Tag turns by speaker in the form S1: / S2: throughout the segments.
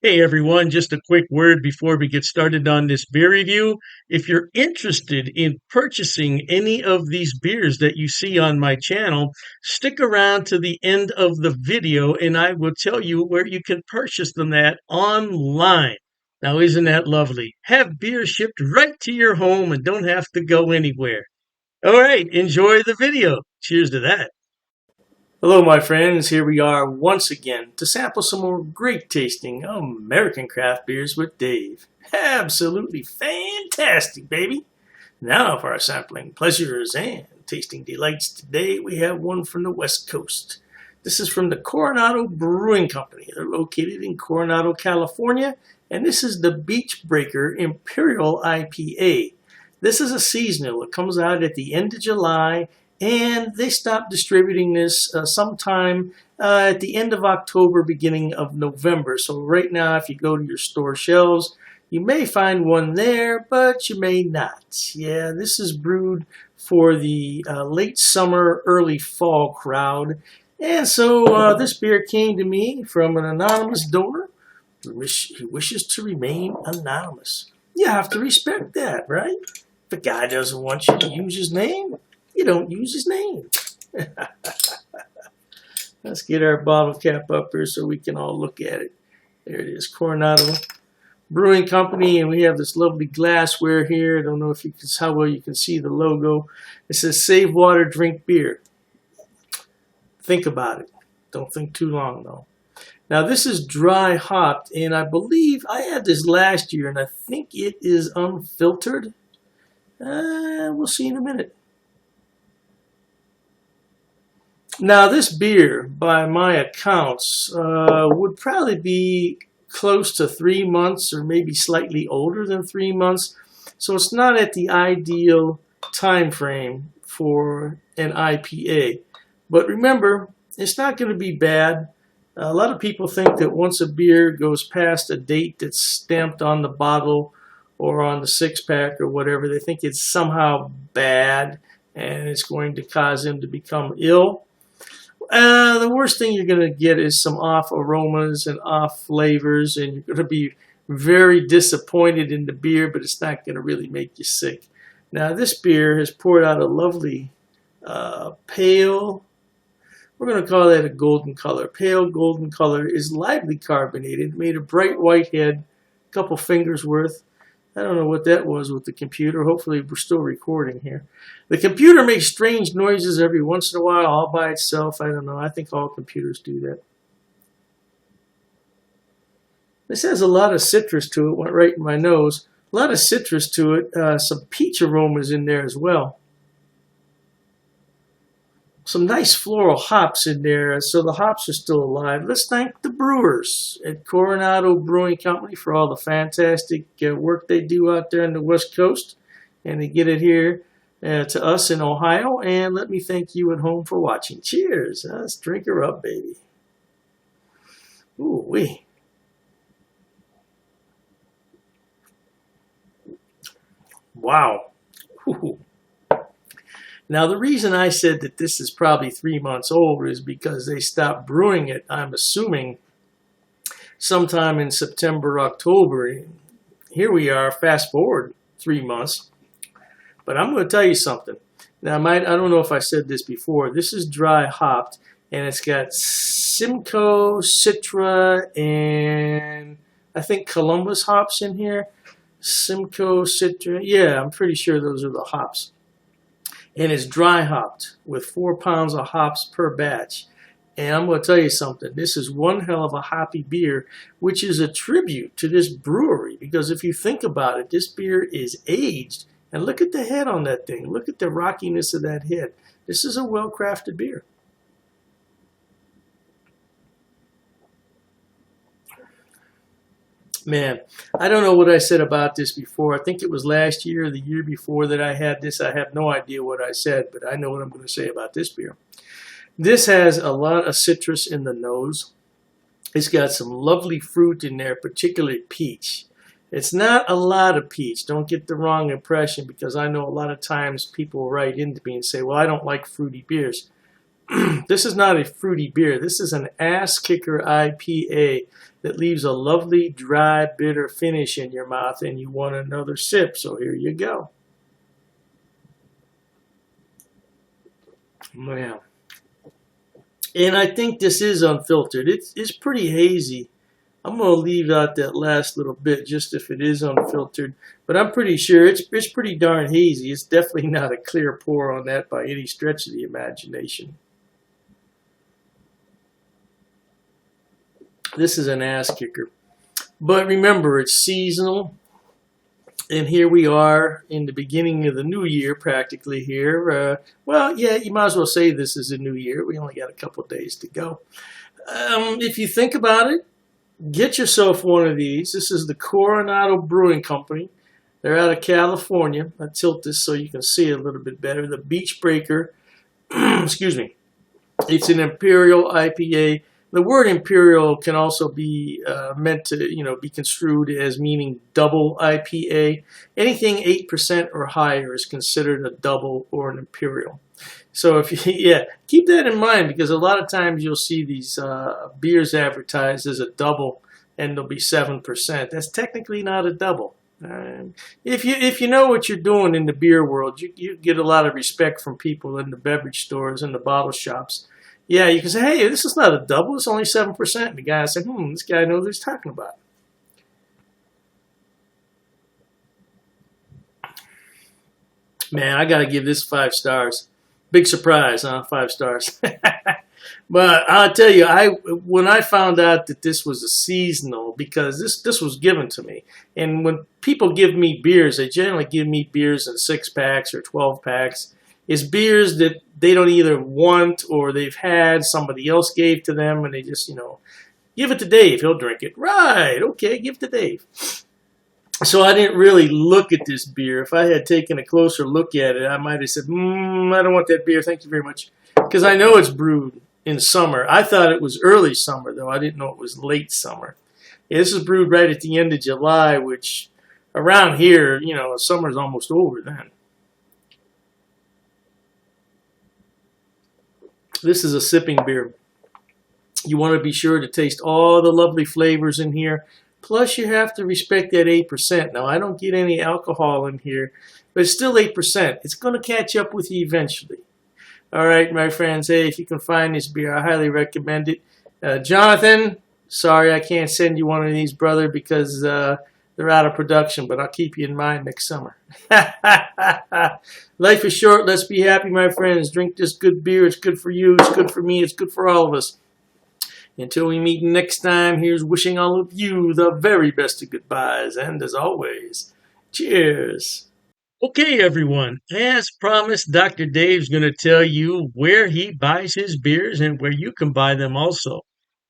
S1: Hey everyone, just a quick word before we get started on this beer review. If you're interested in purchasing any of these beers that you see on my channel, stick around to the end of the video and I will tell you where you can purchase them at online. Now, isn't that lovely? Have beer shipped right to your home and don't have to go anywhere. All right, enjoy the video. Cheers to that.
S2: Hello, my friends. Here we are once again to sample some more great tasting American craft beers with Dave. Absolutely fantastic, baby. Now for our sampling pleasures and tasting delights. Today we have one from the West Coast. This is from the Coronado Brewing Company. They're located in Coronado, California, and this is the Beach Breaker Imperial IPA. This is a seasonal. It comes out at the end of July, and they stopped distributing this sometime at the end of October, beginning of November. So right now, if you go to your store shelves, you may find one there, but you may not. Yeah, this is brewed for the late summer, early fall crowd. And so this beer came to me from an anonymous donor who wishes to remain anonymous. You have to respect that, right? If a guy doesn't want you to use his name, you don't use his name. Let's get our bottle cap up here so we can all look at it. There it is, Coronado Brewing Company, and we have this lovely glassware here. I don't know if you can, how well you can see the logo. It says "Save Water, Drink Beer." Think about it. Don't think too long though. Now this is dry hopped, and I believe I had this last year, and I think it is unfiltered. We'll see in a minute. Now this beer, by my accounts, would probably be close to 3 months or maybe slightly older than 3 months. So it's not at the ideal time frame for an IPA. But remember, it's not going to be bad. A lot of people think that once a beer goes past a date that's stamped on the bottle or on the six-pack or whatever, they think it's somehow bad and it's going to cause them to become ill. The worst thing you're going to get is some off aromas and off flavors, and you're going to be very disappointed in the beer, but it's not going to really make you sick. Now, this beer has poured out a lovely pale, we're going to call that a golden color. Pale golden color, is lightly carbonated, made a bright white head, a couple fingers worth. I don't know what that was with the computer. Hopefully we're still recording here. The computer makes strange noises every once in a while all by itself. I don't know. I think all computers do that. This has a lot of citrus to it. Went right in my nose. A lot of citrus to it. Some peach aromas in there as well. Some nice floral hops in there, so the hops are still alive. Let's thank the brewers at Coronado Brewing Company for all the fantastic work they do out there on the West Coast, and they get it here to us in Ohio. And let me thank you at home for watching. Cheers. Let's drink her up, baby. Ooh wee. Wow. Ooh. Now, the reason I said that this is probably 3 months old is because they stopped brewing it, I'm assuming, sometime in September, October. Here we are, fast forward 3 months. But I'm going to tell you something. Now, I don't know if I said this before. This is dry hopped, and it's got Simcoe, Citra, and I think Columbus hops in here. Simcoe, Citra. Yeah, I'm pretty sure those are the hops. And it's dry hopped with 4 pounds of hops per batch. And I'm going to tell you something. This is one hell of a hoppy beer, which is a tribute to this brewery. Because if you think about it, this beer is aged. And look at the head on that thing. Look at the rockiness of that head. This is a well-crafted beer. Man, I don't know what I said about this before. I think it was last year or the year before that I had this. I have no idea what I said, but I know what I'm going to say about this beer. This has a lot of citrus in the nose. It's got some lovely fruit in there, particularly peach. It's not a lot of peach. Don't get the wrong impression, because I know a lot of times people write into me and say, well, I don't like fruity beers. This is not a fruity beer. This is an ass kicker IPA that leaves a lovely, dry, bitter finish in your mouth, and you want another sip. So here you go. Man. And I think this is unfiltered. It's pretty hazy. I'm going to leave out that last little bit just if it is unfiltered. But I'm pretty sure it's pretty darn hazy. It's definitely not a clear pour on that by any stretch of the imagination. This is an ass kicker. But remember, it's seasonal. And here we are in the beginning of the new year, practically here. Well, yeah, you might as well say this is a new year. We only got a couple of days to go. If you think about it, get yourself one of these. This is the Coronado Brewing Company. They're out of California. I tilt this so you can see it a little bit better. The Beach Breaker, excuse me. It's an Imperial IPA. The word Imperial can also be meant to, be construed as meaning double IPA. Anything 8% or higher is considered a double or an Imperial. So if keep that in mind, because a lot of times you'll see these beers advertised as a double, and they'll be 7%. That's technically not a double. If you know what you're doing in the beer world, you get a lot of respect from people in the beverage stores and the bottle shops. Yeah, you can say, hey, this is not a double, it's only 7%. And the guy said, this guy knows what he's talking about. Man, I got to give this 5 stars. Big surprise, huh? 5 stars. But I'll tell you, when I found out that this was a seasonal, because this was given to me. And when people give me beers, they generally give me beers in 6-packs or 12-packs. It's beers that they don't either want or they've had, somebody else gave to them, and they just, give it to Dave, he'll drink it. Right, okay, give it to Dave. So I didn't really look at this beer. If I had taken a closer look at it, I might have said, I don't want that beer, thank you very much. Because I know it's brewed in summer. I thought it was early summer, though. I didn't know it was late summer. Yeah, this is brewed right at the end of July, which around here, summer's almost over then. This is a sipping beer. You want to be sure to taste all the lovely flavors in here. Plus, you have to respect that 8%. Now, I don't get any alcohol in here, but it's still 8%. It's going to catch up with you eventually. All right, my friends. Hey, if you can find this beer, I highly recommend it. Jonathan, sorry I can't send you one of these, brother, because they're out of production, but I'll keep you in mind next summer. Life is short. Let's be happy, my friends. Drink this good beer. It's good for you. It's good for me. It's good for all of us. Until we meet next time, here's wishing all of you the very best of goodbyes. And as always, cheers.
S1: Okay, everyone. As promised, Dr. Dave's going to tell you where he buys his beers and where you can buy them also.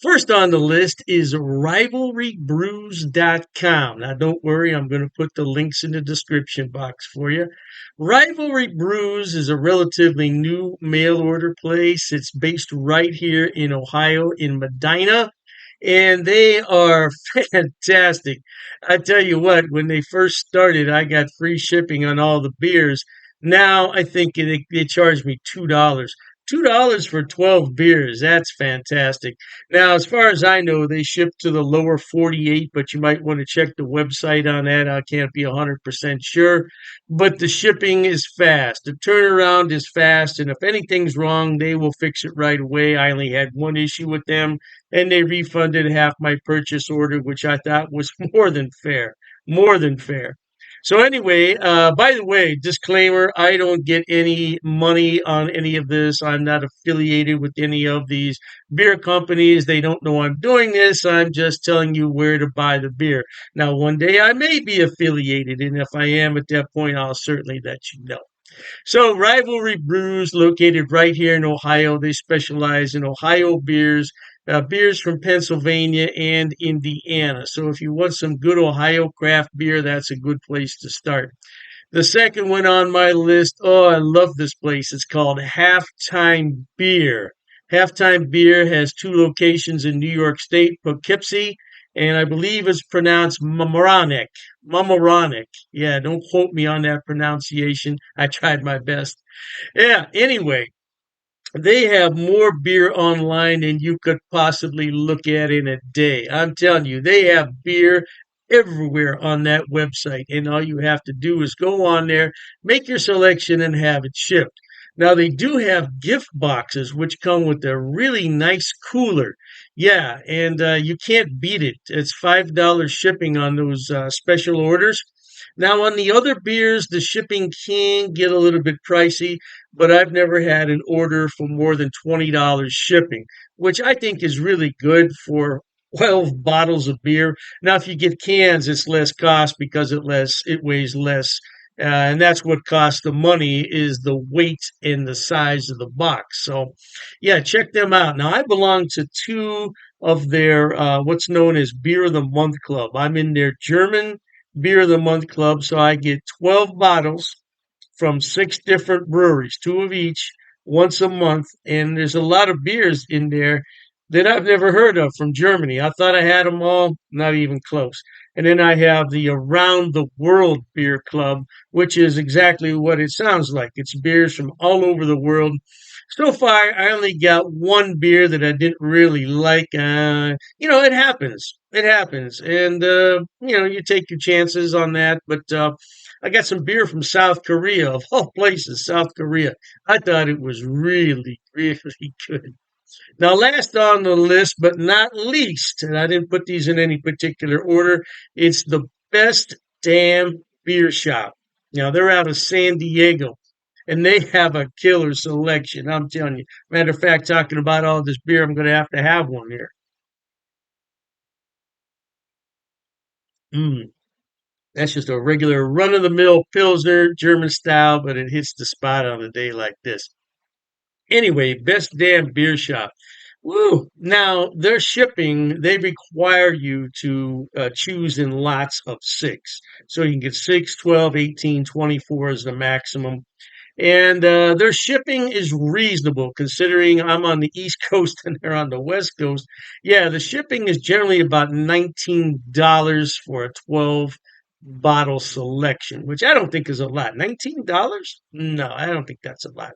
S1: First on the list is rivalrybrews.com. Now, don't worry, I'm going to put the links in the description box for you. Rivalry Brews is a relatively new mail order place. It's based right here in Ohio, in Medina, and they are fantastic. I tell you what, when they first started, I got free shipping on all the beers. Now I think they charge me $2. $2 for 12 beers. That's fantastic. Now, as far as I know, they ship to the lower 48, but you might want to check the website on that. I can't be 100% sure, but the shipping is fast. The turnaround is fast, and if anything's wrong, they will fix it right away. I only had one issue with them, and they refunded half my purchase order, which I thought was more than fair. More than fair. So anyway, by the way, disclaimer, I don't get any money on any of this. I'm not affiliated with any of these beer companies. They don't know I'm doing this. I'm just telling you where to buy the beer. Now, one day I may be affiliated, and if I am at that point, I'll certainly let you know. So Rivalry Brews, located right here in Ohio. They specialize in Ohio beers, beers from Pennsylvania and Indiana. So if you want some good Ohio craft beer, that's a good place to start. The second one on my list, oh, I love this place. It's called Halftime Beer. Halftime Beer has 2 locations in New York State, Poughkeepsie, and I believe it's pronounced Mamaroneck. Mamaroneck. Yeah, don't quote me on that pronunciation. I tried my best. Yeah, anyway, they have more beer online than you could possibly look at in a day. I'm telling you, they have beer everywhere on that website. And all you have to do is go on there, make your selection, and have it shipped. Now, they do have gift boxes, which come with a really nice cooler. Yeah, and you can't beat it. It's $5 shipping on those special orders. Now, on the other beers, the shipping can get a little bit pricey, but I've never had an order for more than $20 shipping, which I think is really good for 12 bottles of beer. Now, if you get cans, it's less cost because it weighs less. And that's what costs the money is the weight and the size of the box. So, yeah, check them out. Now, I belong to two of their what's known as Beer of the Month Club. I'm in their German Beer of the Month Club, so I get 12 bottles from six different breweries, two of each, once a month. And there's a lot of beers in there that I've never heard of from Germany. I thought I had them all, not even close. And then I have the Around the World Beer Club, which is exactly what it sounds like. It's beers from all over the world. So far, I only got one beer that I didn't really like. It happens. It happens. And, you take your chances on that. But I got some beer from South Korea, of all places, South Korea. I thought it was really, really good. Now, last on the list, but not least, and I didn't put these in any particular order, it's the Best Damn Beer Shop. Now, they're out of San Diego, and they have a killer selection. I'm telling you. Matter of fact, talking about all this beer, I'm going to have one here. Mm, that's just a regular run of the mill Pilsner, German style, but it hits the spot on a day like this. Anyway, Best Damn Beer Shop. Woo! Now, their shipping, they require you to choose in lots of six. So you can get 6, 12, 18, 24 is the maximum. And their shipping is reasonable considering I'm on the East Coast and they're on the West Coast. Yeah, the shipping is generally about $19 for a 12 bottle selection, which I don't think is a lot. $19? No, I don't think that's a lot.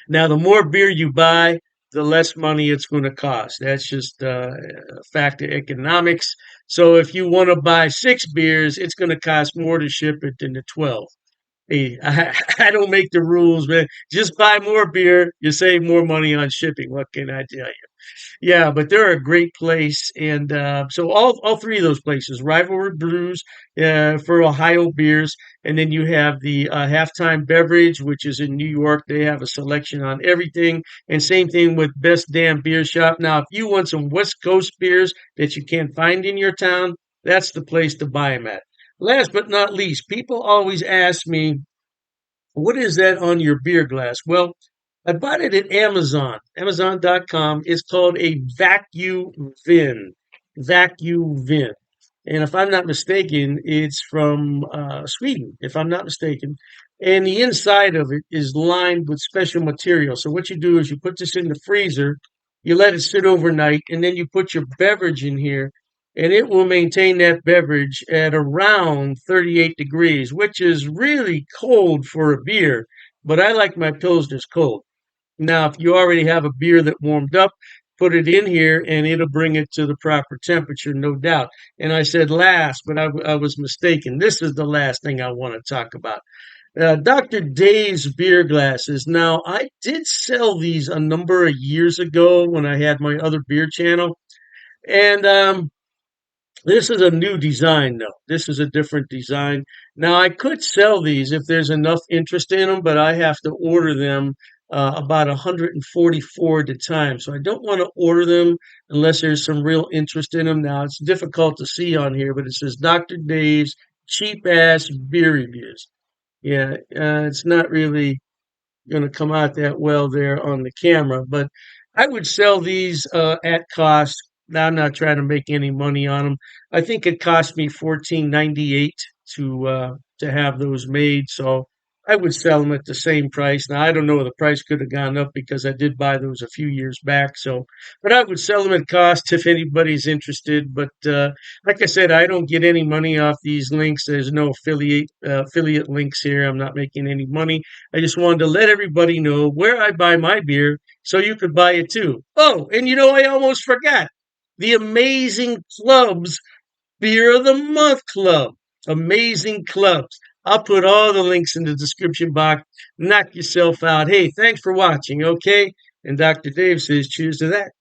S1: Now, the more beer you buy, the less money it's going to cost. That's just a fact of economics. So if you want to buy six beers, it's going to cost more to ship it than the 12. Hey, I don't make the rules, man. Just buy more beer. You save more money on shipping. What can I tell you? Yeah, but they're a great place, and so all three of those places, Rivalry Brews for Ohio beers, and then you have the Halftime Beverage, which is in New York. They have a selection on everything, and same thing with Best Damn Beer Shop. Now, if you want some West Coast beers that you can't find in your town, that's the place to buy them at. Last but not least, people always ask me, what is that on your beer glass? Well, I bought it at Amazon, Amazon.com. It's called a vacuum vin. Vacuum vin. And if I'm not mistaken, it's from Sweden, if I'm not mistaken. And the inside of it is lined with special material. So what you do is you put this in the freezer, you let it sit overnight, and then you put your beverage in here, and it will maintain that beverage at around 38 degrees, which is really cold for a beer. But I like my pilsners cold. Now, if you already have a beer that warmed up, put it in here and it'll bring it to the proper temperature, no doubt. And I said last, but I was mistaken. This is the last thing I want to talk about. Dr. Dave's beer glasses. Now, I did sell these a number of years ago when I had my other beer channel. And this is a new design, though. This is a different design. Now, I could sell these if there's enough interest in them, but I have to order them about 144 at a time. So I don't want to order them unless there's some real interest in them. Now, it's difficult to see on here, but it says Dr. Dave's cheap ass beer reviews. Yeah, it's not really going to come out that well there on the camera. But I would sell these at cost. Now I'm not trying to make any money on them. I think it cost me 14.98 to have those made. So I would sell them at the same price. Now I don't know, the price could have gone up because I did buy those a few years back. So, but I would sell them at cost if anybody's interested. But like I said, I don't get any money off these links. There's no affiliate links here. I'm not making any money. I just wanted to let everybody know where I buy my beer, so you could buy it too. Oh, and I almost forgot the Amazing Clubs Beer of the Month Club. Amazing clubs. I'll put all the links in the description box. Knock yourself out. Hey, thanks for watching, okay? And Dr. Dave says cheers to that.